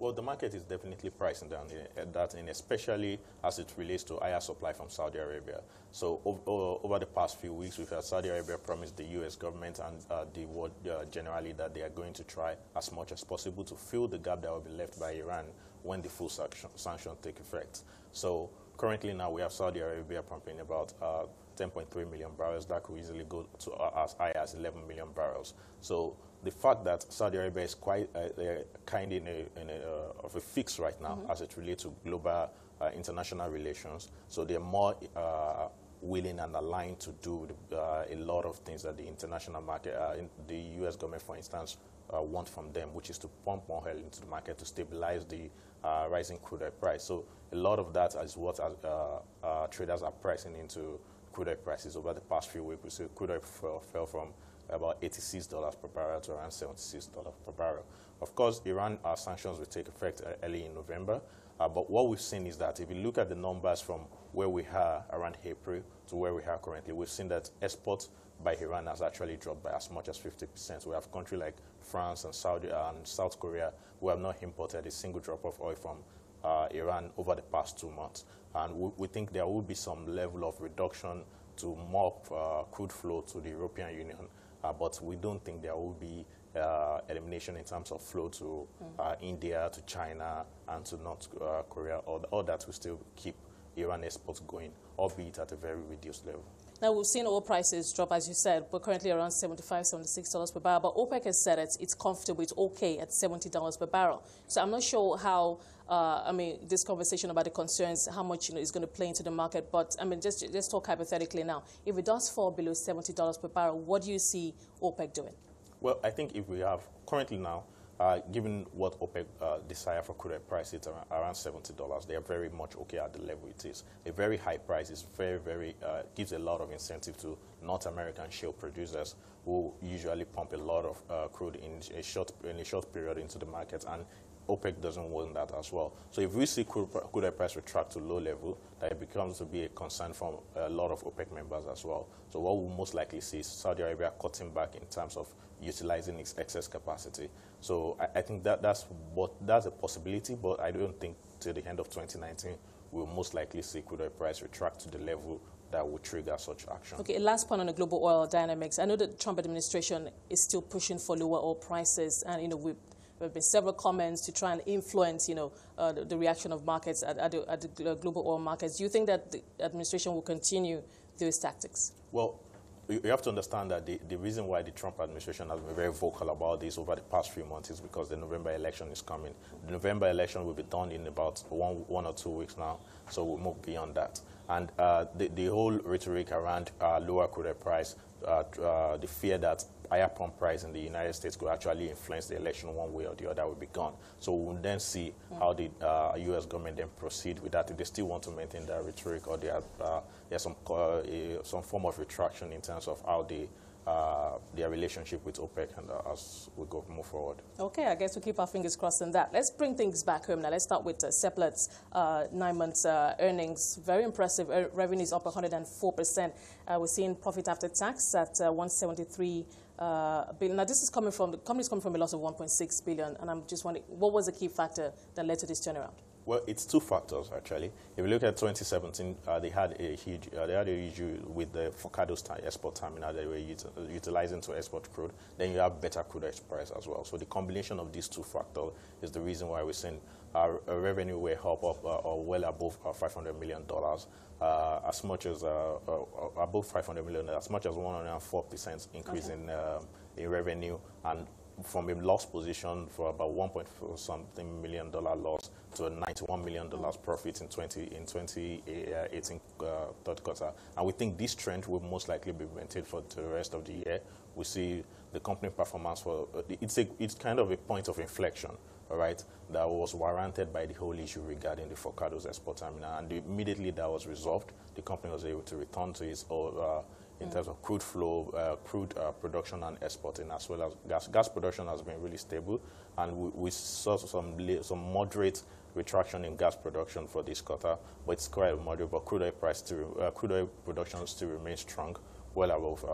Well, the market is definitely pricing down that, and especially as it relates to higher supply from Saudi Arabia. So over the past few weeks, we've had Saudi Arabia promise the U.S. government and the world generally that they are going to try as much as possible to fill the gap that will be left by Iran when the full sanctions take effect. So currently now we have Saudi Arabia pumping about 10.3 million barrels. That could easily go to as high as 11 million barrels. So the fact that Saudi Arabia is quite kind of a fix right now as it relates to global international relations, so they're more willing and aligned to do a lot of things that the international market, the U.S. government, for instance, want from them, which is to pump more oil into the market to stabilize the rising crude oil price. So a lot of that is what traders are pricing into crude oil prices over the past few weeks. We see crude oil fell from about $86 per barrel to around $76 per barrel. Of course, Iran sanctions will take effect early in November. But what we've seen is that if you look at the numbers from where we are around April to where we are currently, we've seen that exports by Iran has actually dropped by as much as 50%. We have countries like France and Saudi and South Korea who have not imported a single drop of oil from Iran over the past 2 months. And we think there will be some level of reduction to more crude flow to the European Union. But we don't think there will be elimination in terms of flow to India, to China, and to North Korea. All that will still keep Iran exports going, albeit at a very reduced level. Now, we've seen oil prices drop, as you said. We're currently around $75, $76 per barrel. But OPEC has said it's comfortable, it's okay at $70 per barrel. So I'm not sure how, this conversation about the concerns, how much is going to play into the market. But, just talk hypothetically now. If it does fall below $70 per barrel, what do you see OPEC doing? Well, I think if we have currently now, given what OPEC desire for crude oil price, it's around $70. They are very much okay at the level it is. A very high price is gives a lot of incentive to North American shale producers who usually pump a lot of crude in a short period into the market, and OPEC doesn't want that as well. So if we see crude oil price retract to low level, that it becomes to be a concern from a lot of OPEC members as well. So what we'll most likely see is Saudi Arabia cutting back in terms of utilizing its excess capacity. So I think that's a possibility, but I don't think till the end of 2019 we'll most likely see crude oil price retract to the level that would trigger such action. Okay, last point on the global oil dynamics. I know the Trump administration is still pushing for lower oil prices, and there have been several comments to try and influence, the reaction of markets at the global oil markets. Do you think that the administration will continue those tactics? Well, you have to understand that the reason why the Trump administration has been very vocal about this over the past few months is because the November election is coming. The November election will be done in about one or 2 weeks now, so we'll move beyond that. And the whole rhetoric around lower crude oil price, the fear that higher pump price in the United States could actually influence the election one way or the other will be gone. So we'll then see how the U.S. government then proceed with that. If they still want to maintain that rhetoric, or there's some form of retraction in terms of how their relationship with OPEC and as we move forward. Okay, I guess we'll keep our fingers crossed on that. Let's bring things back home now. Let's start with Seplat's 9 months earnings. Very impressive. Revenues up 104%. We're seeing profit after tax at 173 billion. Now, this is coming from, the company's coming from a loss of 1.6 billion, and I'm just wondering, what was the key factor that led to this turnaround? Well, it's two factors, actually. If you look at 2017, they had a issue with the Forcados export terminal they were utilizing to export crude. Then you have better crude oil price as well. So the combination of these two factors is the reason why we're seeing our revenue way up or well above $500 million, as much as above $500 million, as much as 104% increase in revenue, and from a loss position for about $1.something million loss to a $91 million profit in 2018 third quarter. And we think this trend will most likely be maintained for the rest of the year. We see the company performance it's kind of a point of inflection, all right, that was warranted by the whole issue regarding the Forcados export terminal. And immediately that was resolved, the company was able to return to its in terms of crude flow, crude production and exporting, as well as gas production has been really stable, and we saw some moderate retraction in gas production for this quarter, but it's quite moderate. But crude oil production still remains strong, well above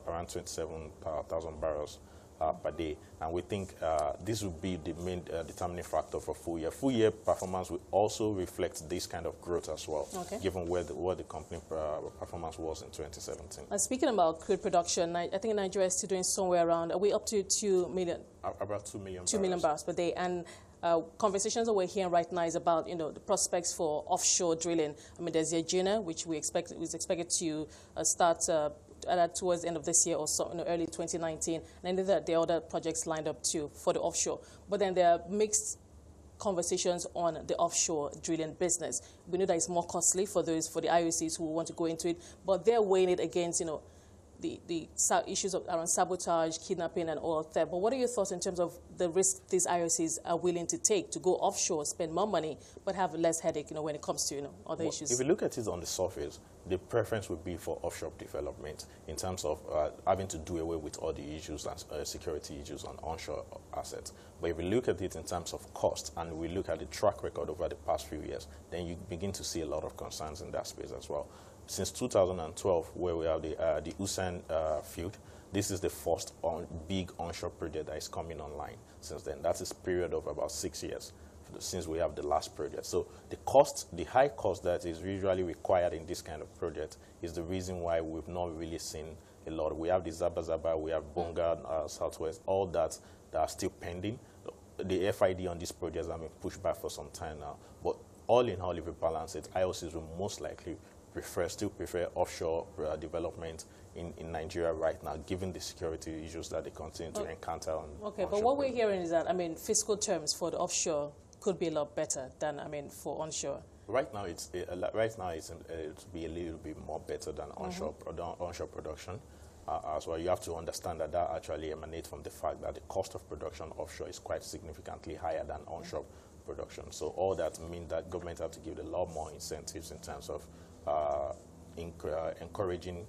around 27,000 barrels per day. And we think this will be the main determining factor for full year. Full year performance will also reflect this kind of growth as well, given what the company performance was in 2017. And speaking about crude production, I think Nigeria is still doing somewhere around, are we up to 2 million? About 2 million barrels. 2 million barrels per day. And conversations that we're hearing right now is about, the prospects for offshore drilling. I mean, there's Yejina, which is expected to start towards the end of this year or so, early 2019. And then there are other projects lined up too for the offshore. But then there are mixed conversations on the offshore drilling business. We know that it's more costly for the IOCs who want to go into it, but they're weighing it against, the issues around sabotage, kidnapping, and all of that. But what are your thoughts in terms of the risk these IOCs are willing to take to go offshore, spend more money, but have less headache, when it comes to, other issues? If you look at it on the surface, the preference would be for offshore development in terms of having to do away with all the issues and security issues on onshore assets. But if you look at it in terms of cost, and we look at the track record over the past few years, then you begin to see a lot of concerns in that space as well. Since 2012, where we have the Usan field, this is the first big onshore project that is coming online since then. That's a period of about 6 years since we have the last project. So the high cost that is usually required in this kind of project is the reason why we've not really seen a lot. We have the Zaba, we have Bonga, Southwest, all that are still pending. The FID on these projects have been pushed back for some time now. But all in all, if we balance it, IOCs will most likely still prefer offshore development in Nigeria right now, given the security issues that they continue to encounter on but what we're hearing is that, fiscal terms for the offshore could be a lot better than, for onshore. Right now, it's to be a little bit more better than onshore production. As well, you have to understand that actually emanates from the fact that the cost of production offshore is quite significantly higher than onshore production. So all that means that government have to give a lot more incentives in terms of encouraging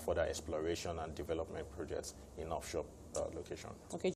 further exploration and development projects in offshore location. Okay.